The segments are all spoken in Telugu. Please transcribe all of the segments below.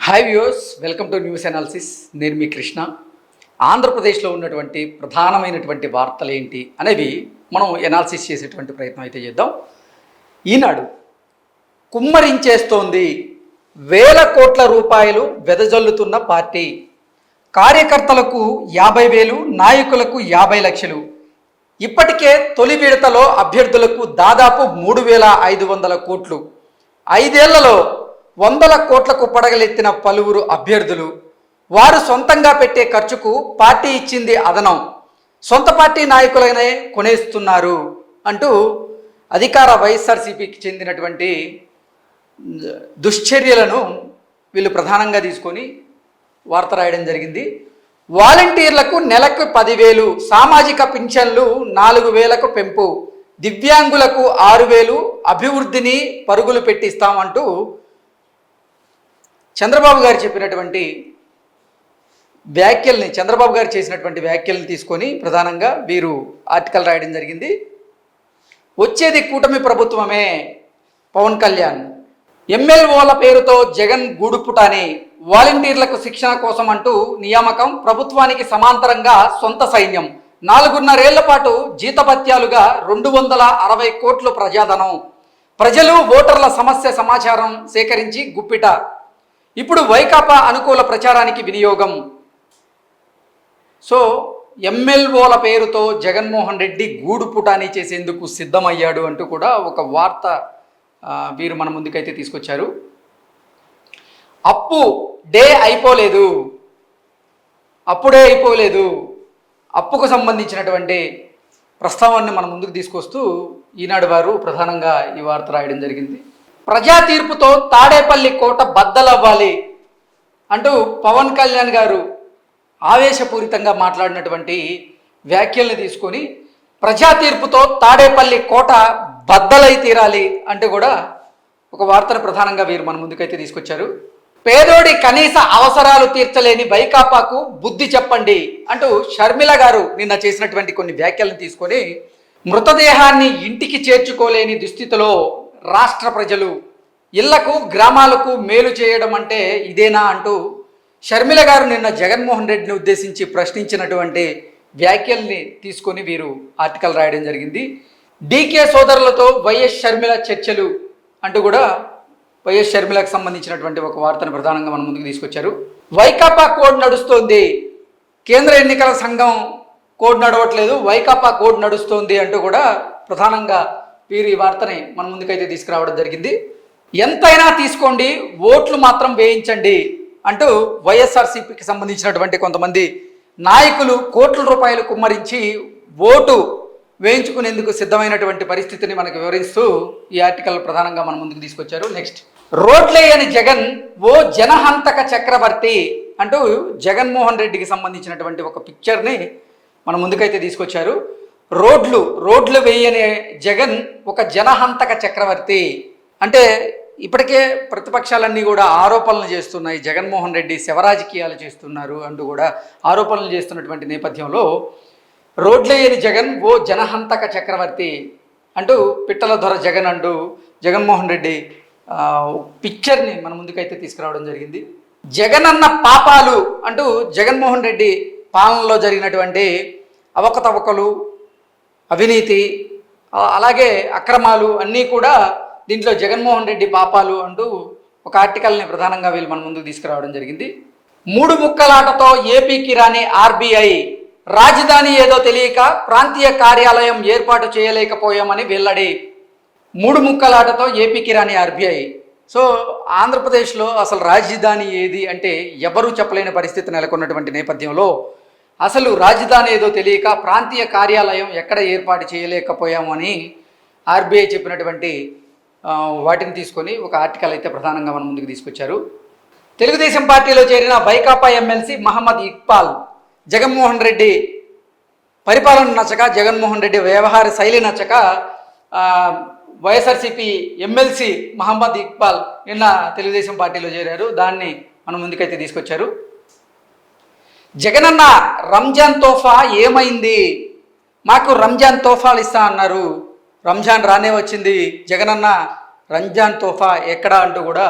Hi viewers, welcome to news analysis. నేను మీ కృష్ణ. ఆంధ్రప్రదేశ్లో ఉన్నటువంటి ప్రధానమైనటువంటి వార్తలు ఏంటి అనేవి మనం ఎనాలిసిస్ చేసేటువంటి ప్రయత్నం అయితే చేద్దాం. ఈనాడు కుమ్మరించేస్తోంది, వేల కోట్ల రూపాయలు వెదజల్లుతున్న పార్టీ. కార్యకర్తలకు 50,000, నాయకులకు 50 లక్షలు. ఇప్పటికే తొలి విడతలో అభ్యర్థులకు దాదాపు 3,500 కోట్లు. 5 ఏళ్లలో 100 కోట్లకు పడగలెత్తిన పలువురు అభ్యర్థులు. వారు సొంతంగా పెట్టే ఖర్చుకు పార్టీ ఇచ్చింది అదనం. సొంత పార్టీ నాయకులనే కొనేస్తున్నారు అంటూ అధికార వైఎస్ఆర్సీపీకి చెందినటువంటి దుశ్చర్యలను వీళ్ళు ప్రధానంగా తీసుకొని వార్త రాయడం జరిగింది. వాలంటీర్లకు నెలకు 10,000, సామాజిక పింఛన్లు 4,000కు పెంపు, దివ్యాంగులకు 6,000, అభివృద్ధిని పరుగులు పెట్టిస్తామంటూ చంద్రబాబు గారు చెప్పినటువంటి వ్యాఖ్యల్ని, చంద్రబాబు గారు చేసినటువంటి వ్యాఖ్యల్ని తీసుకొని ప్రధానంగా వీరు ఆర్టికల్ రాయడం జరిగింది. వచ్చేది కూటమి ప్రభుత్వమే. పవన్ కళ్యాణ్ ఎమ్మెల్యేల పేరుతో జగన్ గూడుపుటాని, వాలంటీర్లకు శిక్షణ కోసం అంటూ నియామకం, ప్రభుత్వానికి సమాంతరంగా సొంత సైన్యం, 4.5 ఏళ్ల పాటు జీతభత్యాలుగా 260 కోట్లు ప్రజాధనం, ప్రజలు ఓటర్ల సమస్య సమాచారం సేకరించి గుప్పిట, ఇప్పుడు వైకాపా అనుకూల ప్రచారానికి వినియోగం. సో ఎమ్మెల్యేల పేరుతో జగన్మోహన్ రెడ్డి గూడు పుటానీ చేసేందుకు సిద్ధమయ్యాడు అంటూ కూడా ఒక వార్త వీరు మన ముందుకైతే తీసుకొచ్చారు. అప్పు డే అయిపోలేదు, అప్పుడే అయిపోలేదు. అప్పుకు సంబంధించినటువంటి ప్రస్తావనని మన ముందుకు తీసుకొస్తూ ఈనాడు వారు ప్రధానంగా ఈ వార్త రాయడం జరిగింది. ప్రజా తీర్పుతో తాడేపల్లి కోట బద్దలవ్వాలి అంటూ పవన్ కళ్యాణ్ గారు ఆవేశపూరితంగా మాట్లాడినటువంటి వ్యాఖ్యల్ని తీసుకొని ప్రజా తీర్పుతో తాడేపల్లి కోట బద్దలై తీరాలి అంటూ కూడా ఒక వార్తను ప్రధానంగా వీరు మన ముందుకైతే తీసుకొచ్చారు. పేదోడి కనీస అవసరాలు తీర్చలేని వైకాపాకు బుద్ధి చెప్పండి అంటూ షర్మిల గారు నిన్న చేసినటువంటి కొన్ని వ్యాఖ్యలను తీసుకొని మృతదేహాన్ని ఇంటికి చేర్చుకోలేని దుస్థితిలో రాష్ట్ర ప్రజలు, ఇళ్లకు గ్రామాలకు మేలు చేయడం అంటే ఇదేనా అంటూ షర్మిల గారు నిన్న జగన్మోహన్ రెడ్డిని ఉద్దేశించి ప్రశ్నించినటువంటి వ్యాఖ్యల్ని తీసుకొని వీరు ఆర్టికల్ రాయడం జరిగింది. డీకే సోదరులతో వైఎస్ షర్మిల చర్చలు అంటూ కూడా వైఎస్ షర్మిలకు సంబంధించినటువంటి ఒక వార్తను ప్రధానంగా మన ముందుకు తీసుకొచ్చారు. వైకాపా కోడ్ నడుస్తోంది, కేంద్ర ఎన్నికల సంఘం కోడ్ నడవట్లేదు, వైకాపా కోడ్ నడుస్తోంది అంటూ కూడా ప్రధానంగా వీరు ఈ వార్తని మన ముందుకైతే తీసుకురావడం జరిగింది. ఎంతైనా తీసుకోండి, ఓట్లు మాత్రం వేయించండి అంటూ వైఎస్ఆర్సీపీకి సంబంధించినటువంటి కొంతమంది నాయకులు కోట్ల రూపాయలు కుమ్మరించి ఓటు వేయించుకునేందుకు సిద్ధమైనటువంటి పరిస్థితిని మనకు వివరిస్తూ ఈ ఆర్టికల్ ప్రధానంగా మన ముందుకు తీసుకొచ్చారు. నెక్స్ట్, రోడ్లేయని జగన్ ఓ జనహంతక చక్రవర్తి అంటూ జగన్మోహన్ రెడ్డికి సంబంధించినటువంటి ఒక పిక్చర్ని మన ముందుకైతే తీసుకొచ్చారు. రోడ్లు వేయని జగన్ ఒక జనహంతక చక్రవర్తి అంటే ఇప్పటికే ప్రతిపక్షాలన్నీ కూడా ఆరోపణలు చేస్తున్నాయి, జగన్మోహన్ రెడ్డి శవరాజకీయాలు చేస్తున్నారు అంటూ కూడా ఆరోపణలు చేస్తున్నటువంటి నేపథ్యంలో రోడ్లేయని జగన్ ఓ జనహంతక చక్రవర్తి అంటూ పిట్టల దొర జగన్ అంటూ జగన్మోహన్ రెడ్డి పిక్చర్ని మన ముందుకైతే తీసుకురావడం జరిగింది. జగన్ అన్న పాపాలు అంటూ జగన్మోహన్ రెడ్డి పాలనలో జరిగినటువంటి అవకతవకలు, అవినీతి, అలాగే అక్రమాలు అన్నీ కూడా దీంట్లో జగన్మోహన్ రెడ్డి పాపాలు అంటూ ఒక ఆర్టికల్ని ప్రధానంగా వీళ్ళు మన ముందుకు తీసుకురావడం జరిగింది. 3 ముక్కలాటతో ఏపీకి రాని ఆర్బీఐ, రాజధాని ఏదో తెలియక ప్రాంతీయ కార్యాలయం ఏర్పాటు చేయలేకపోయామని వెల్లడి. 3 ముక్కలాటతో ఏపీకి రాని ఆర్బీఐ. సో ఆంధ్రప్రదేశ్లో అసలు రాజధాని ఏది అంటే ఎవరూ చెప్పలేని పరిస్థితి నెలకొన్నటువంటి నేపథ్యంలో అసలు రాజధాని ఏదో తెలియక ప్రాంతీయ కార్యాలయం ఎక్కడ ఏర్పాటు చేయలేకపోయామని ఆర్బీఐ చెప్పినటువంటి వాటిని తీసుకొని ఒక ఆర్టికల్ అయితే ప్రధానంగా మన ముందుకు తీసుకొచ్చారు. తెలుగుదేశం పార్టీలో చేరిన వైకాపా ఎమ్మెల్సీ మహమ్మద్ ఇక్బాల్, జగన్మోహన్ రెడ్డి పరిపాలన నచ్చక, జగన్మోహన్ రెడ్డి వ్యవహార శైలి నచ్చక వైఎస్ఆర్సీపీ ఎమ్మెల్సీ మహమ్మద్ ఇక్బాల్ నిన్న తెలుగుదేశం పార్టీలో చేరారు. దాన్ని మన ముందుకైతే తీసుకొచ్చారు. జగనన్న రంజాన్ తోఫా ఏమైంది, మాకు రంజాన్ తోఫాలు ఇస్తా అన్నారు, రంజాన్ రానే వచ్చింది, జగనన్న రంజాన్ తోఫా ఎక్కడా అంటూ కూడా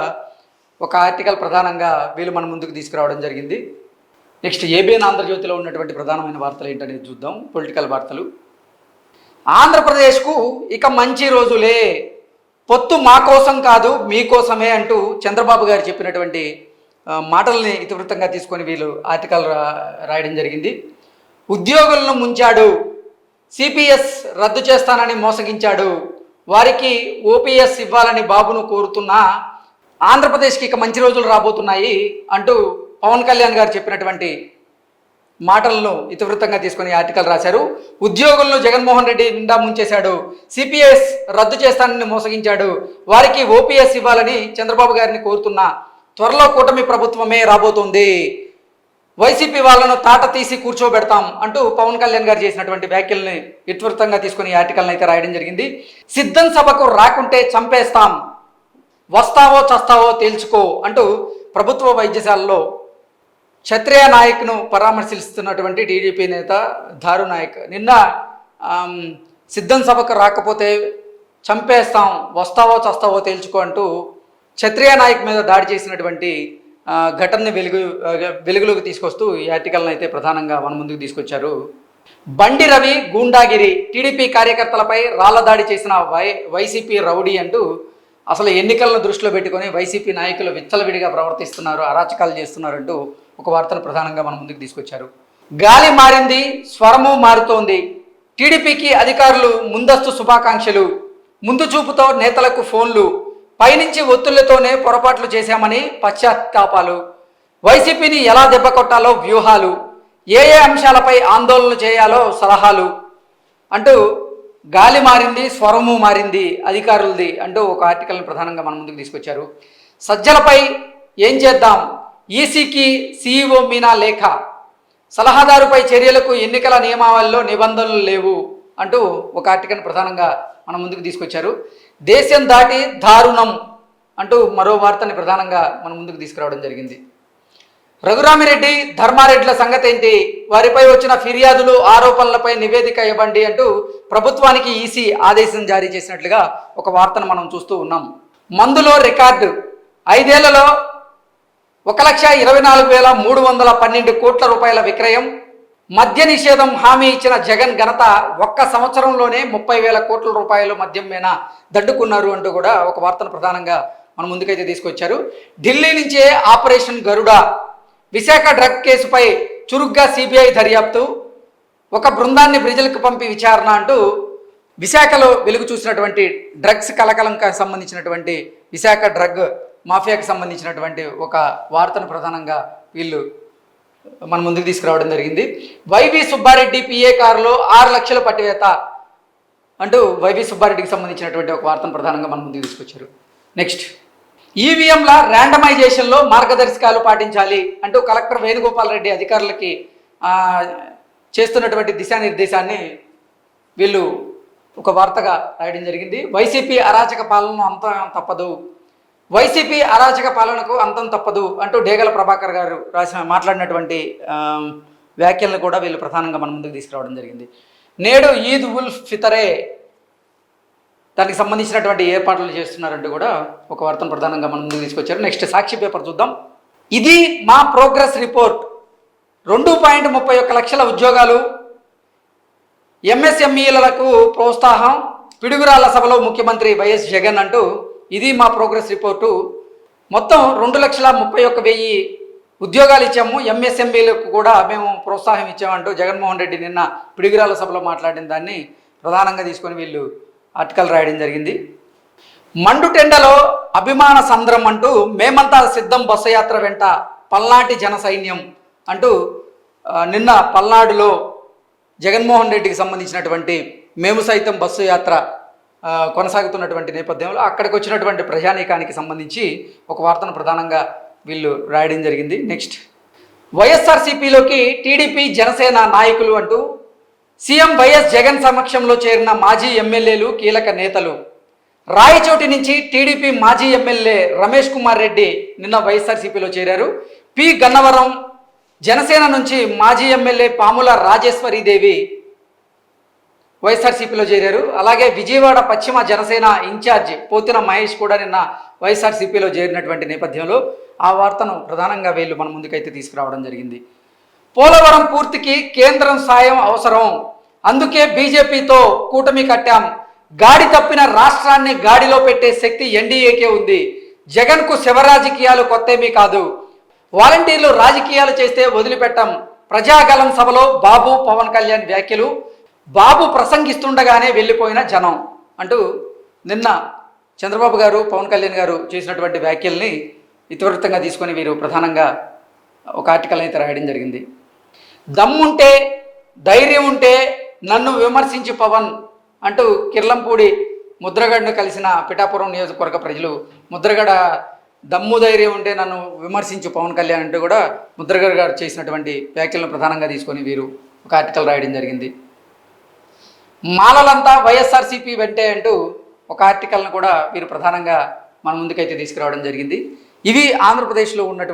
ఒక ఆర్టికల్ ప్రధానంగా వీళ్ళు మన ముందుకు తీసుకురావడం జరిగింది. నెక్స్ట్ ఏబిఎన్ ఆంధ్రజ్యోతిలో ఉన్నటువంటి ప్రధానమైన వార్తలు ఏంటనేది చూద్దాం. పొలిటికల్ వార్తలు. ఆంధ్రప్రదేశ్కు ఇక మంచి రోజులే, పొత్తు మా కోసం కాదు మీకోసమే అంటూ చంద్రబాబు గారు చెప్పినటువంటి మాటల్ని ఇతివృత్తంగా తీసుకొని వీళ్ళు ఆర్టికల్ రాయడం జరిగింది. ఉద్యోగులను ముంచాడు, సిపిఎస్ రద్దు చేస్తానని మోసగించాడు, వారికి ఓపీఎస్ ఇవ్వాలని బాబును కోరుతున్నా ఆంధ్రప్రదేశ్కి ఇక మంచి రోజులు రాబోతున్నాయి అంటూ పవన్ కళ్యాణ్ గారు చెప్పినటువంటి మాటలను ఇతివృత్తంగా తీసుకొని ఆర్టికల్ రాశారు. ఉద్యోగులను జగన్మోహన్ రెడ్డి నిండా ముంచేశాడు, సిపిఎస్ రద్దు చేస్తానని మోసగించాడు, వారికి ఓపీఎస్ ఇవ్వాలని చంద్రబాబు గారిని కోరుతున్నా త్వరలో కూటమి ప్రభుత్వమే రాబోతుంది, వైసీపీ వాళ్ళను తాట తీసి కూర్చోబెడతాం అంటూ పవన్ కళ్యాణ్ గారు చేసినటువంటి వ్యాఖ్యల్ని ఇతివృత్తంగా తీసుకొని ఈ ఆర్టికల్ని అయితే రాయడం జరిగింది. సిద్ధం సభకు రాకుంటే చంపేస్తాం, వస్తావో చస్తావో తేల్చుకో అంటూ ప్రభుత్వ వైద్యశాలలో క్షత్రియ నాయక్ను పరామర్శిస్తున్నటువంటి టీడీపీ నేత దారు నాయక్ నిన్న సిద్ధం సభకు రాకపోతే చంపేస్తాం, వస్తావో చస్తావో తేల్చుకో అంటూ క్షత్రియ నాయక్ మీద దాడి చేసినటువంటి ఘటనని వెలుగులోకి తీసుకొస్తూ ఈ ఆర్టికల్ని అయితే ప్రధానంగా మన ముందుకు తీసుకొచ్చారు. బండి రవి గూండాగిరి, టీడీపీ కార్యకర్తలపై రాళ్ల దాడి చేసిన వైసీపీ రౌడీ అంటూ అసలు ఎన్నికలను దృష్టిలో పెట్టుకొని వైసీపీ నాయకులు విచ్చలవిడిగా ప్రవర్తిస్తున్నారు, అరాచకాలు చేస్తున్నారు అంటూ ఒక వార్తను ప్రధానంగా మన ముందుకు తీసుకొచ్చారు. గాలి మారింది, స్వరము మారుతోంది, టీడీపీకి అధికారులు ముందస్తు శుభాకాంక్షలు, ముందు చూపుతో నేతలకు ఫోన్లు, పైనుంచి ఒత్తుళ్లతోనే పొరపాట్లు చేశామని పశ్చాత్తాపాలు, వైసీపీని ఎలా దెబ్బకొట్టాలో వ్యూహాలు, ఏ అంశాలపై ఆందోళన చేయాలో సలహాలు అంటూ గాలి మారింది, స్వరము మారింది అధికారులది అంటూ ఒక ఆర్టికల్ని ప్రధానంగా మన ముందుకు తీసుకొచ్చారు. సజ్జలపై ఏం చేద్దాం, ఈసీకి సీఈఓ మీనా లేఖ, సలహాదారుపై చర్యలకు ఎన్నికల నియమావళిలో నిబంధనలు లేవు అంటూ ఒక ఆర్టికల్ని ప్రధానంగా మన ముందుకు తీసుకొచ్చారు. దేశం దాటి దారుణం అంటూ మరో వార్తని ప్రధానంగా మన ముందుకు తీసుకురావడం జరిగింది. రఘురామిరెడ్డి ధర్మారెడ్డిల సంగతి ఏంటి, వారిపై వచ్చిన ఫిర్యాదులు ఆరోపణలపై నివేదిక ఇవ్వండి అంటూ ప్రభుత్వానికి ఈసీ ఆదేశం జారీ చేసినట్లుగా ఒక వార్తను మనం చూస్తూ ఉన్నాం. మందులో రికార్డు, 5 ఏళ్లలో 1,24,312 కోట్ల రూపాయల విక్రయం, మద్య నిషేధం హామీ ఇచ్చిన జగన్ ఘనత, ఒక్క సంవత్సరంలోనే 30,000 కోట్ల రూపాయలు మద్యం మీద దండుకున్నారు అంటూ కూడా ఒక వార్తను ప్రధానంగా మన ముందుకైతే తీసుకొచ్చారు. ఢిల్లీ నుంచే ఆపరేషన్ గరుడ, విశాఖ డ్రగ్ కేసుపై చురుగ్గా సిబిఐ దర్యాప్తు, ఒక బృందాన్ని ప్రజలకు పంపి విచారణ అంటూ విశాఖలో వెలుగు చూసినటువంటి డ్రగ్స్ కలకలంకి సంబంధించినటువంటి విశాఖ డ్రగ్ మాఫియాకి సంబంధించినటువంటి ఒక వార్తను ప్రధానంగా వీళ్ళు మన ముందుకు తీసుకురావడం జరిగింది. వైవి సుబ్బారెడ్డి పిఏ కారులో 6 లక్షల పట్టివేత అంటూ వైవి సుబ్బారెడ్డికి సంబంధించినటువంటి ఒక వార్తను ప్రధానంగా మన ముందుకు తీసుకొచ్చారు. నెక్స్ట్, ఈవీఎంల ర్యాండమైజేషన్లో మార్గదర్శకాలు పాటించాలి అంటూ కలెక్టర్ వేణుగోపాల్ రెడ్డి అధికారులకి చేస్తున్నటువంటి దిశానిర్దేశాన్ని వీళ్ళు ఒక వార్తగా రాయడం జరిగింది. వైసీపీ అరాచక పాలన అంతం తప్పదు, వైసీపీ అరాచక పాలనకు అంతం తప్పదు అంటూ డేగల ప్రభాకర్ గారు మాట్లాడినటువంటి వ్యాఖ్యలను కూడా వీళ్ళు ప్రధానంగా మన ముందుకు తీసుకురావడం జరిగింది. నేడు ఈద్ ఉల్ ఫితరే, దానికి సంబంధించినటువంటి ఏర్పాట్లు చేస్తున్నారంటూ కూడా ఒక వార్తను ప్రధానంగా మన ముందుకు తీసుకొచ్చారు. నెక్స్ట్, సాక్షి పేపర్ చూద్దాం. ఇది మా ప్రోగ్రెస్ రిపోర్ట్, 2.31 లక్షల ఉద్యోగాలు, ఎంఎస్ఎంఈలకు ప్రోత్సాహం, పిడుగురాళ్ల సభలో ముఖ్యమంత్రి వైఎస్ జగన్ అంటూ ఇది మా ప్రోగ్రెస్ రిపోర్టు, మొత్తం 2,31,000 ఉద్యోగాలు ఇచ్చాము, ఎంఎస్ఎంఈలకు కూడా మేము ప్రోత్సాహం ఇచ్చామంటూ జగన్మోహన్ రెడ్డి నిన్న పిడుగురాళ్ల సభలో మాట్లాడిన దాన్ని ప్రధానంగా తీసుకొని వీళ్ళు ఆర్టికల్ రాయడం జరిగింది. మండుటెండలో అభిమాన సంద్రం అంటూ మేమంతా సిద్ధం బస్సు యాత్ర వెంట పల్నాటి జన సైన్యం అంటూ నిన్న పల్నాడులో జగన్మోహన్ రెడ్డికి సంబంధించినటువంటి మేము సైతం బస్సు యాత్ర కొనసాగుతున్నటువంటి నేపథ్యంలో అక్కడికి వచ్చినటువంటి ప్రజానీకానికి సంబంధించి ఒక వార్తను ప్రధానంగా వీళ్ళు రాయడం జరిగింది. నెక్స్ట్, వైఎస్ఆర్సీపీలోకి టీడీపీ జనసేన నాయకులు అంటూ సీఎం వైఎస్ జగన్ సమక్షంలో చేరిన మాజీ ఎమ్మెల్యేలు కీలక నేతలు. రాయచోటి నుంచి టీడీపీ మాజీ ఎమ్మెల్యే రమేష్ కుమార్ రెడ్డి నిన్న వైఎస్ఆర్సీపీలో చేరారు. పి గన్నవరం జనసేన నుంచి మాజీ ఎమ్మెల్యే పాముల రాజేశ్వరీదేవి వైఎస్ఆర్సీపీలో చేరారు. అలాగే విజయవాడ పశ్చిమ జనసేన ఇన్ఛార్జ్ పోతిన మహేష్ కూడా నిన్న వైఎస్ఆర్సీపీలో చేరినటువంటి నేపథ్యంలో ఆ వార్తను ప్రధానంగా వీళ్ళు మన ముందుకైతే తీసుకురావడం జరిగింది. పోలవరం పూర్తికి కేంద్రం సాయం అవసరం, అందుకే బీజేపీతో కూటమి కట్టాం, గాడి తప్పిన రాష్ట్రాన్ని గాడిలో పెట్టే శక్తి ఎన్డీఏకే ఉంది, జగన్కు శివరాజకీయాలు కొత్తేమీ కాదు, వాలంటీర్లు రాజకీయాలు చేస్తే వదిలిపెట్టాం, ప్రజాగలం సభలో బాబు పవన్ కళ్యాణ్ వ్యాఖ్యలు, బాబు ప్రసంగిస్తుండగానే వెళ్ళిపోయిన జనం అంటూ నిన్న చంద్రబాబు గారు పవన్ కళ్యాణ్ గారు చేసినటువంటి వ్యాఖ్యల్ని ఇతివృత్తంగా తీసుకొని వీరు ప్రధానంగా ఒక ఆర్టికల్ అయితే రాయడం జరిగింది. దమ్ముంటే ధైర్యం ఉంటే నన్ను విమర్శించి పవన్ అంటూ కిర్లంపూడి ముద్రగడను కలిసిన పిఠాపురం నియోజకవర్గ ప్రజలు ముద్రగడ దమ్ము ధైర్యం ఉంటే నన్ను విమర్శించు పవన్ కళ్యాణ్ అంటూ కూడా ముద్రగడ గారు చేసినటువంటి వ్యాఖ్యలను ప్రధానంగా తీసుకొని వీరు ఒక ఆర్టికల్ రాయడం జరిగింది. మాలలంతా వైఎస్ఆర్సీపీ వెంటే అంటూ ఒక ఆర్టికల్ను కూడా వీరు ప్రధానంగా మన ముందుకైతే తీసుకురావడం జరిగింది. ఇవి ఆంధ్రప్రదేశ్లో ఉన్నటువంటి